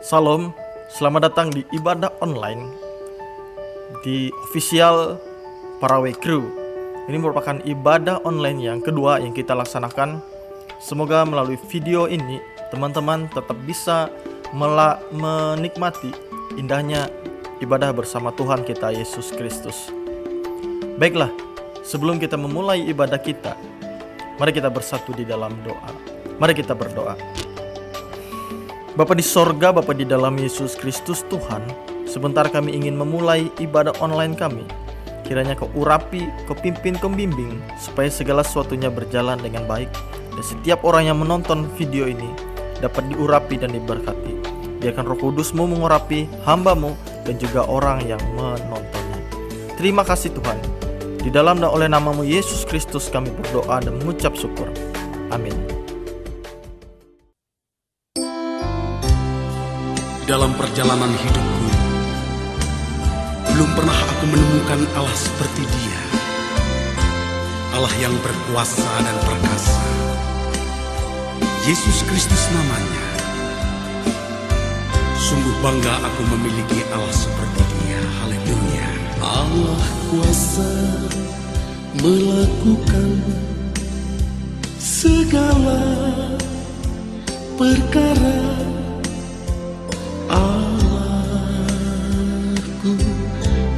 Salam, selamat datang di ibadah online di official Parawe Crew. Ini merupakan ibadah online yang kedua yang kita laksanakan. Semoga melalui video ini teman-teman tetap bisa menikmati indahnya ibadah bersama Tuhan kita Yesus Kristus. Baiklah, sebelum kita memulai ibadah kita, mari kita bersatu di dalam doa. Mari kita berdoa. Bapa di sorga, Bapa di dalam Yesus Kristus Tuhan, sebentar kami ingin memulai ibadah online kami. Kiranya Kau urapi, Kau pimpin, Kau bimbing, supaya segala sesuatunya berjalan dengan baik, dan setiap orang yang menonton video ini dapat diurapi dan diberkati. Biarkan Roh Kudus-Mu mengurapi hamba-Mu dan juga orang yang menontonnya. Terima kasih Tuhan. Di dalam dan oleh nama-Mu Yesus Kristus kami berdoa dan mengucap syukur. Amin. Dalam perjalanan hidupku, belum pernah aku menemukan Allah seperti Dia, Allah yang berkuasa dan perkasa. Yesus Kristus namanya. Sungguh bangga aku memiliki Allah seperti Dia. Haleluya. Allah kuasa melakukan segala perkara. Allahku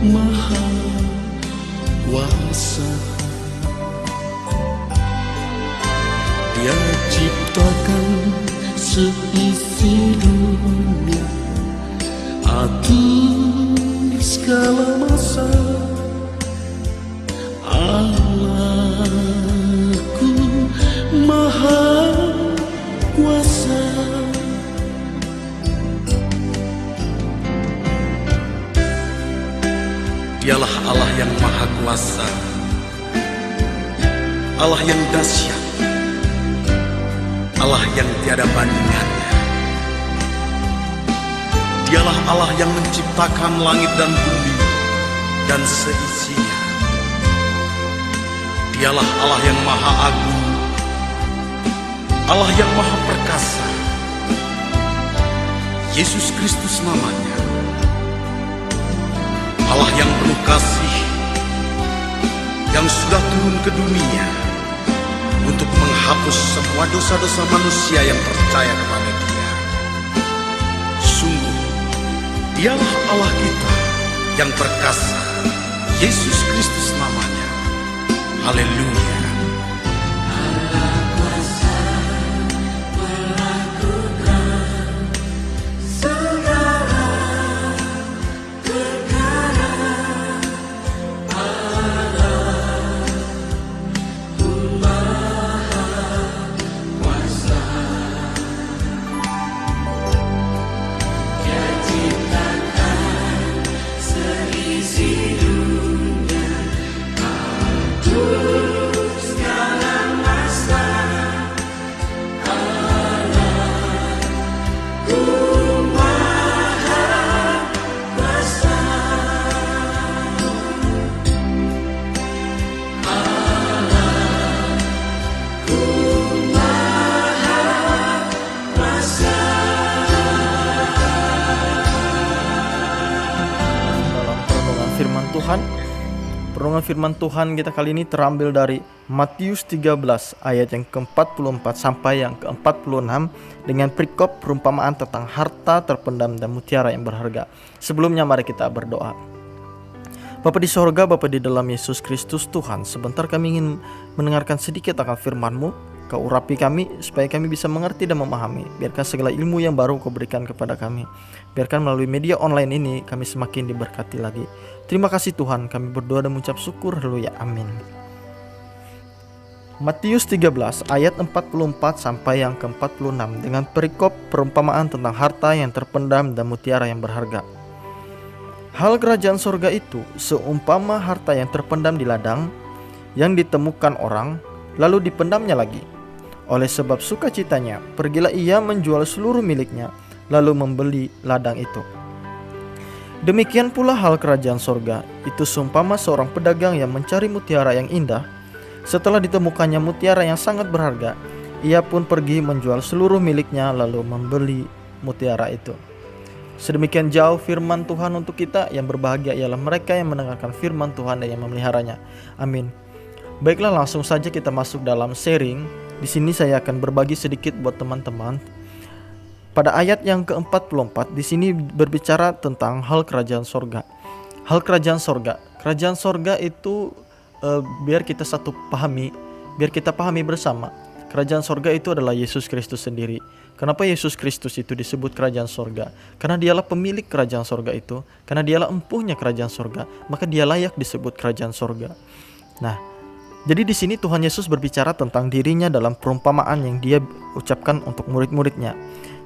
Maha Kuasa. Dia ciptakan seisi dunia, atur segala masa. Allahku Maha Kuasa. Dialah Allah yang maha kuasa, Allah yang dahsyat, Allah yang tiada bandingannya. Dialah Allah yang menciptakan langit dan bumi dan seisinya. Dialah Allah yang maha agung, Allah yang maha perkasa. Yesus Kristus namanya. Allah yang penuh kasih, yang sudah turun ke dunia untuk menghapus semua dosa-dosa manusia yang percaya kepada Dia. Sungguh, Dialah Allah kita yang perkasa. Yesus Kristus namanya. Haleluya. Renungan firman Tuhan kita kali ini terambil dari Matius 13 ayat yang ke-44 sampai yang ke-46 dengan perikop perumpamaan tentang harta terpendam dan mutiara yang berharga. Sebelumnya mari kita berdoa. Bapa di sorga, Bapa di dalam Yesus Kristus Tuhan, sebentar kami ingin mendengarkan sedikit akan firman-Mu. Kau urapi kami supaya kami bisa mengerti dan memahami. Biarkan segala ilmu yang baru Kau berikan kepada kami. Biarkan melalui media online ini kami semakin diberkati lagi. Terima kasih Tuhan, kami berdoa dan mengucap syukur. Haleluya, amin. Matius 13 ayat 44 sampai yang ke-46 dengan perikop perumpamaan tentang harta yang terpendam dan mutiara yang berharga. Hal kerajaan sorga itu seumpama harta yang terpendam di ladang, yang ditemukan orang, lalu dipendamnya lagi. Oleh sebab sukacitanya, pergilah ia menjual seluruh miliknya, lalu membeli ladang itu. Demikian pula hal kerajaan sorga itu seumpama seorang pedagang yang mencari mutiara yang indah. Setelah ditemukannya mutiara yang sangat berharga, ia pun pergi menjual seluruh miliknya lalu membeli mutiara itu. Sedemikian jauh firman Tuhan untuk kita, yang berbahagia ialah mereka yang mendengarkan firman Tuhan dan yang memeliharanya. Amin. Baiklah, langsung saja kita masuk dalam sharing. Di sini saya akan berbagi sedikit buat teman-teman. Pada ayat yang ke-44 di sini berbicara tentang hal kerajaan sorga. Hal kerajaan sorga. Kerajaan sorga itu biar kita pahami bersama. Kerajaan sorga itu adalah Yesus Kristus sendiri. Kenapa Yesus Kristus itu disebut kerajaan sorga? Karena dialah pemilik kerajaan sorga itu. Karena dialah empunya kerajaan sorga, maka dia layak disebut kerajaan sorga. Nah, jadi di sini Tuhan Yesus berbicara tentang dirinya dalam perumpamaan yang dia ucapkan untuk murid-muridnya.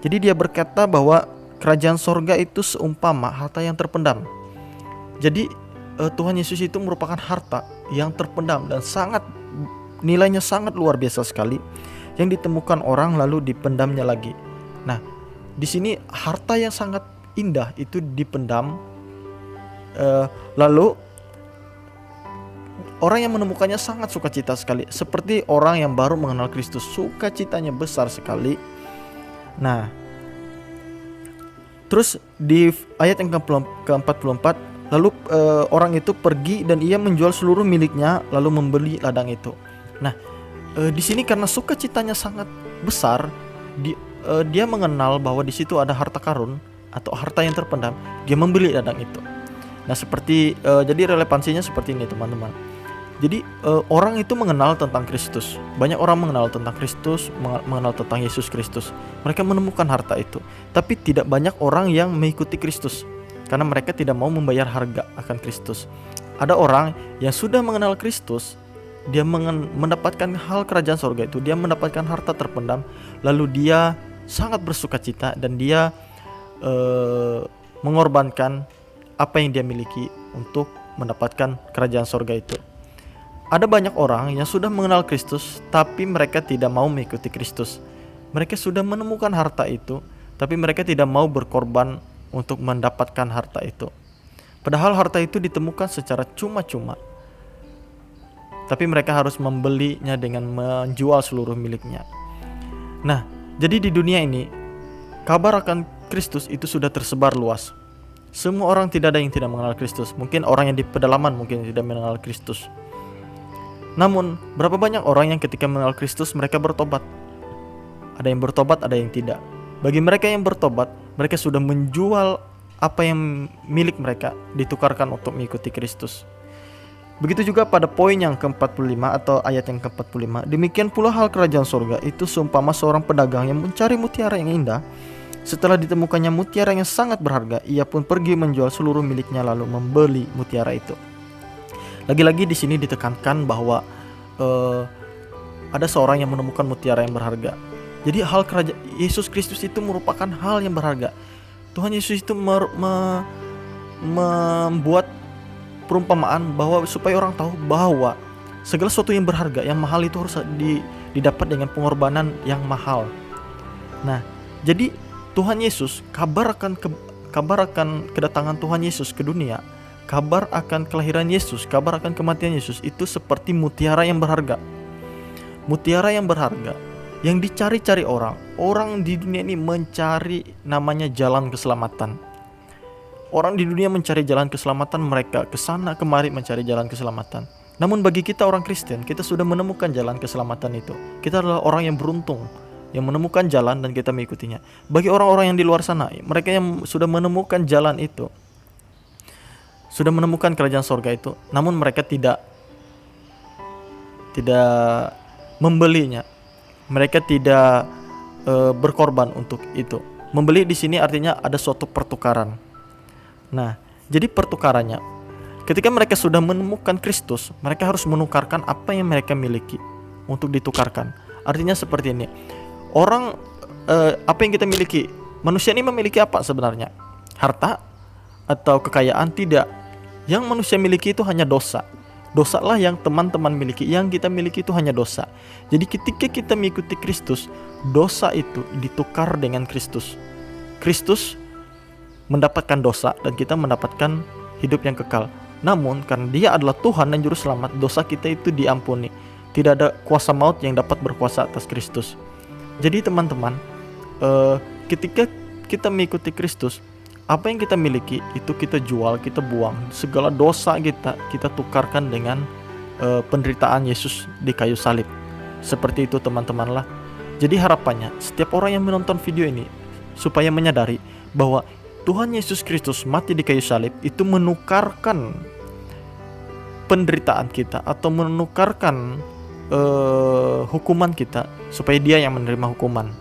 Jadi dia berkata bahwa kerajaan sorga itu seumpama harta yang terpendam. Jadi Tuhan Yesus itu merupakan harta yang terpendam dan nilainya sangat luar biasa sekali, yang ditemukan orang lalu dipendamnya lagi. Nah, di sini harta yang sangat indah itu dipendam, lalu orang yang menemukannya sangat sukacita sekali, seperti orang yang baru mengenal Kristus, sukacitanya besar sekali. Nah, terus di ayat yang ke-44, lalu orang itu pergi dan ia menjual seluruh miliknya lalu membeli ladang itu. Nah, di sini karena sukacitanya sangat besar, dia mengenal bahwa di situ ada harta karun atau harta yang terpendam, dia membeli ladang itu. Nah, jadi relevansinya seperti ini, teman-teman. Jadi orang itu mengenal tentang Kristus. Banyak orang mengenal tentang Kristus, mengenal tentang Yesus Kristus. Mereka menemukan harta itu. Tapi tidak banyak orang yang mengikuti Kristus karena mereka tidak mau membayar harga akan Kristus. Ada orang yang sudah mengenal Kristus, dia mendapatkan hal kerajaan sorga itu, dia mendapatkan harta terpendam, lalu dia sangat bersukacita dan dia mengorbankan apa yang dia miliki untuk mendapatkan kerajaan sorga itu. Ada banyak orang yang sudah mengenal Kristus tapi mereka tidak mau mengikuti Kristus. Mereka sudah menemukan harta itu, tapi mereka tidak mau berkorban untuk mendapatkan harta itu. Padahal harta itu ditemukan secara cuma-cuma, tapi mereka harus membelinya dengan menjual seluruh miliknya. Nah, jadi di dunia ini kabar akan Kristus itu sudah tersebar luas. Semua orang, tidak ada yang tidak mengenal Kristus. Mungkin orang yang di pedalaman mungkin tidak mengenal Kristus. Namun, berapa banyak orang yang ketika mengenal Kristus mereka bertobat? Ada yang bertobat, ada yang tidak. Bagi mereka yang bertobat, mereka sudah menjual apa yang milik mereka, ditukarkan untuk mengikuti Kristus. Begitu juga pada poin yang ke-45 atau ayat yang ke-45. Demikian pula hal kerajaan sorga itu seumpama seorang pedagang yang mencari mutiara yang indah. Setelah ditemukannya mutiara yang sangat berharga, ia pun pergi menjual seluruh miliknya lalu membeli mutiara itu. Lagi-lagi di sini ditekankan bahwa ada seorang yang menemukan mutiara yang berharga. Jadi hal kerajaan Yesus Kristus itu merupakan hal yang berharga. Tuhan Yesus itu membuat perumpamaan bahwa supaya orang tahu bahwa segala sesuatu yang berharga, yang mahal itu harus didapat dengan pengorbanan yang mahal. Nah, jadi Tuhan Yesus, kabar akan kedatangan Tuhan Yesus ke dunia, kabar akan kelahiran Yesus, kabar akan kematian Yesus itu seperti mutiara yang berharga. Mutiara yang berharga yang dicari-cari orang. Orang di dunia ini mencari namanya jalan keselamatan. Orang di dunia mencari jalan keselamatan, mereka kesana kemari mencari jalan keselamatan. Namun bagi kita orang Kristen, kita sudah menemukan jalan keselamatan itu. Kita adalah orang yang beruntung, yang menemukan jalan dan kita mengikutinya. Bagi orang-orang yang di luar sana, mereka yang sudah menemukan jalan itu, sudah menemukan kerajaan sorga itu, namun mereka tidak membelinya. Mereka tidak berkorban untuk itu. Membeli di sini artinya ada suatu pertukaran. Nah, jadi pertukarannya, ketika mereka sudah menemukan Kristus, mereka harus menukarkan apa yang mereka miliki untuk ditukarkan. Artinya seperti ini. Orang, apa yang kita miliki? Manusia ini memiliki apa sebenarnya? Harta atau kekayaan? Tidak. Yang manusia miliki itu hanya dosa. Dosalah yang teman-teman miliki. Yang kita miliki itu hanya dosa. Jadi ketika kita mengikuti Kristus, dosa itu ditukar dengan Kristus. Kristus mendapatkan dosa dan kita mendapatkan hidup yang kekal. Namun karena dia adalah Tuhan dan Juru Selamat, dosa kita itu diampuni. Tidak ada kuasa maut yang dapat berkuasa atas Kristus. Jadi teman-teman, ketika kita mengikuti Kristus, Apa yang kita miliki itu kita jual, kita buang. Segala dosa kita tukarkan dengan penderitaan Yesus di kayu salib. Seperti itu teman-teman lah. Jadi harapannya setiap orang yang menonton video ini supaya menyadari bahwa Tuhan Yesus Kristus mati di kayu salib itu menukarkan penderitaan kita atau menukarkan hukuman kita, supaya dia yang menerima hukuman.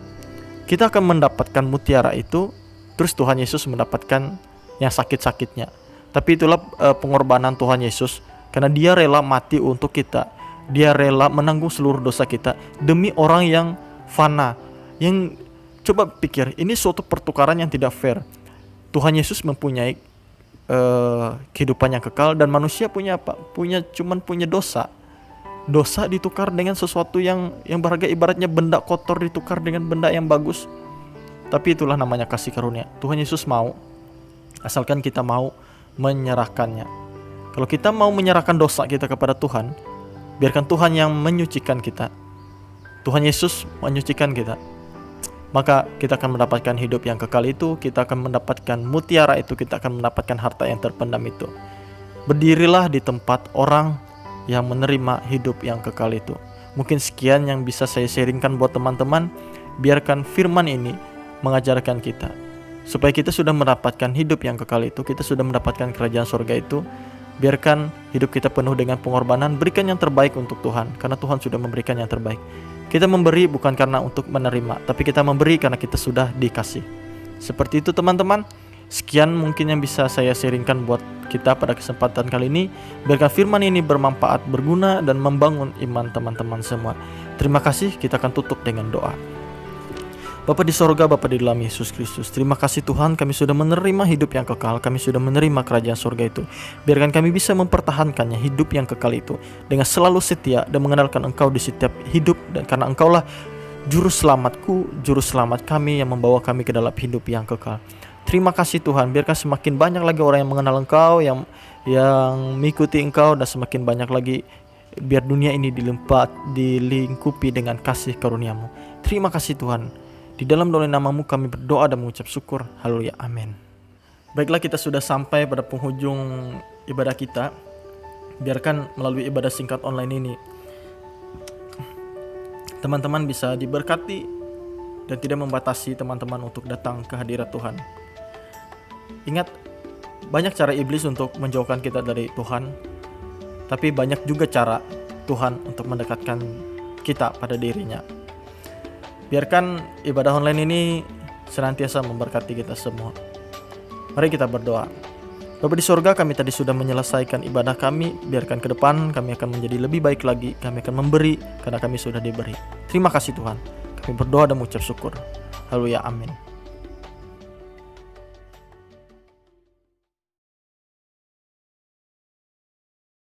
Kita akan mendapatkan mutiara itu, terus Tuhan Yesus mendapatkan yang sakit-sakitnya. Tapi itulah pengorbanan Tuhan Yesus, karena dia rela mati untuk kita. Dia rela menanggung seluruh dosa kita demi orang yang fana. Yang coba pikir, ini suatu pertukaran yang tidak fair. Tuhan Yesus mempunyai kehidupan yang kekal, dan manusia punya apa? Punya dosa. Dosa ditukar dengan sesuatu yang berharga, ibaratnya benda kotor ditukar dengan benda yang bagus. Tapi itulah namanya kasih karunia. Tuhan Yesus mau, asalkan kita mau menyerahkannya. Kalau kita mau menyerahkan dosa kita kepada Tuhan, biarkan Tuhan yang menyucikan kita. Tuhan Yesus menyucikan kita. Maka kita akan mendapatkan hidup yang kekal itu, kita akan mendapatkan mutiara itu, kita akan mendapatkan harta yang terpendam itu. Berdirilah di tempat orang yang menerima hidup yang kekal itu. Mungkin sekian yang bisa saya sharingkan buat teman-teman. Biarkan firman ini mengajarkan kita, supaya kita sudah mendapatkan hidup yang kekal itu, kita sudah mendapatkan kerajaan surga itu. Biarkan hidup kita penuh dengan pengorbanan, berikan yang terbaik untuk Tuhan, karena Tuhan sudah memberikan yang terbaik. Kita memberi bukan karena untuk menerima, tapi kita memberi karena kita sudah dikasih. Seperti itu teman-teman. Sekian mungkin yang bisa saya sharingkan buat kita pada kesempatan kali ini. Biarkan firman ini bermanfaat, berguna, dan membangun iman teman-teman semua. Terima kasih. Kita akan tutup dengan doa. Bapa di sorga, Bapa di dalam Yesus Kristus, terima kasih Tuhan, kami sudah menerima hidup yang kekal, kami sudah menerima kerajaan surga itu. Biarkan kami bisa mempertahankannya, hidup yang kekal itu, dengan selalu setia dan mengenalkan Engkau di setiap hidup. Dan karena Engkaulah juru selamatku, juru selamat kami yang membawa kami ke dalam hidup yang kekal. Terima kasih Tuhan, biarkan semakin banyak lagi orang yang mengenal Engkau, yang mengikuti Engkau, dan semakin banyak lagi biar dunia ini dilingkupi dengan kasih karunia-Mu. Terima kasih Tuhan. Di dalam doa nama-Mu kami berdoa dan mengucap syukur. Haleluya, amin. Baiklah, kita sudah sampai pada penghujung ibadah kita. Biarkan melalui ibadah singkat online ini teman-teman bisa diberkati dan tidak membatasi teman-teman untuk datang ke hadirat Tuhan. Ingat, banyak cara iblis untuk menjauhkan kita dari Tuhan, tapi banyak juga cara Tuhan untuk mendekatkan kita pada dirinya. Biarkan ibadah online ini senantiasa memberkati kita semua. Mari kita berdoa. Bapa di surga, kami tadi sudah menyelesaikan ibadah kami. Biarkan ke depan kami akan menjadi lebih baik lagi. Kami akan memberi karena kami sudah diberi. Terima kasih Tuhan. Kami berdoa dan mengucap syukur. Haleluya, amin.